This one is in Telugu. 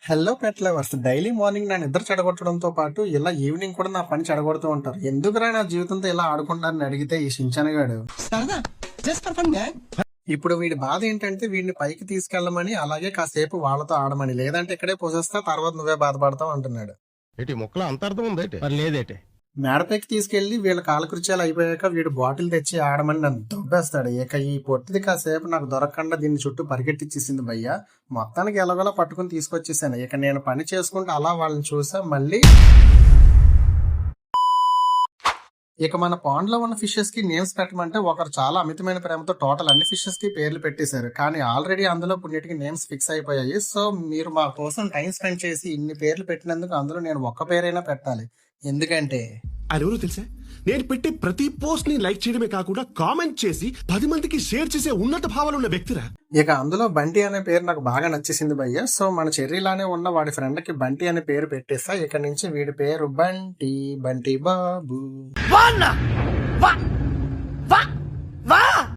Hello pet lovers, daily morning నా నిద్ర చెడగొట్టడంతో పాటు ఇలా ఈవినింగ్ కూడా నా పని చెడగొడుతూ ఉంటారు. ఎందుకురా నా జీవితంతో ఇలా ఆడుకుంటారని అడిగితే ఈ సించనగాడు ఇప్పుడు వీడి బాధ ఏంటంటే వీడిని పైకి తీసుకెళ్ళమని, అలాగే కాసేపు వాళ్ళతో ఆడమని, లేదంటే ఇక్కడే పోసేస్తా తర్వాత నువ్వే బాధపడతావు అంటున్నాడు. ఏంటి మొక్కలో అంత అర్థం ఉందేటి? మరి లేదేటే. మేడపైకి తీసుకెళ్లి వీళ్ళ కాలకృత్యాలు అయిపోయాక వీడు బాటిల్ తెచ్చి ఆడమని నన్ను దొబ్బేస్తాడు. ఇక ఈ పొట్టిది కాసేపు నాకు దొరకకుండా దీన్ని చుట్టూ పరిగెట్టిచ్చేసింది భయ్య. మొత్తానికి ఎలాగోలా పట్టుకుని తీసుకొచ్చేసాను. ఇక నేను పని చేసుకుంటూ అలా వాళ్ళని చూసా. మళ్ళీ ఇక మన పాండ్ లో ఉన్న ఫిషెస్ కి నేమ్స్ పెట్టమంటే ఒకరు చాలా అమితమైన ప్రేమతో టోటల్ అన్ని ఫిషెస్ కి పేర్లు పెట్టేశారు. కానీ ఆల్రెడీ అందులో కొన్నిటికి నేమ్స్ ఫిక్స్ అయిపోయాయి. సో మీరు మా కోసం టైం స్పెండ్ చేసి ఇన్ని పేర్లు పెట్టినందుకు అందులో నేను ఒక్క పేరైనా పెట్టాలి. ఎందుకంటే ఆయన ఎవరో తెలుసా? నేను పెట్టే ప్రతి పోస్ట్ ని లైక్ చేయడమే కాకుండా కామెంట్ చేసి 10 మందికి షేర్ చేసే ఉన్నత భావాలు ఉన్న వ్యక్తిరా. ఇక అందులో బంటి అనే పేరు నాకు బాగా నచ్చేసింది భయ్య. సో మన చెర్రీలానే ఉన్న వాడి ఫ్రెండ్ కి బంటి అనే పేరు పెట్టేస్తా. ఇక నుంచి వీడి పేరు బంటి బాబు.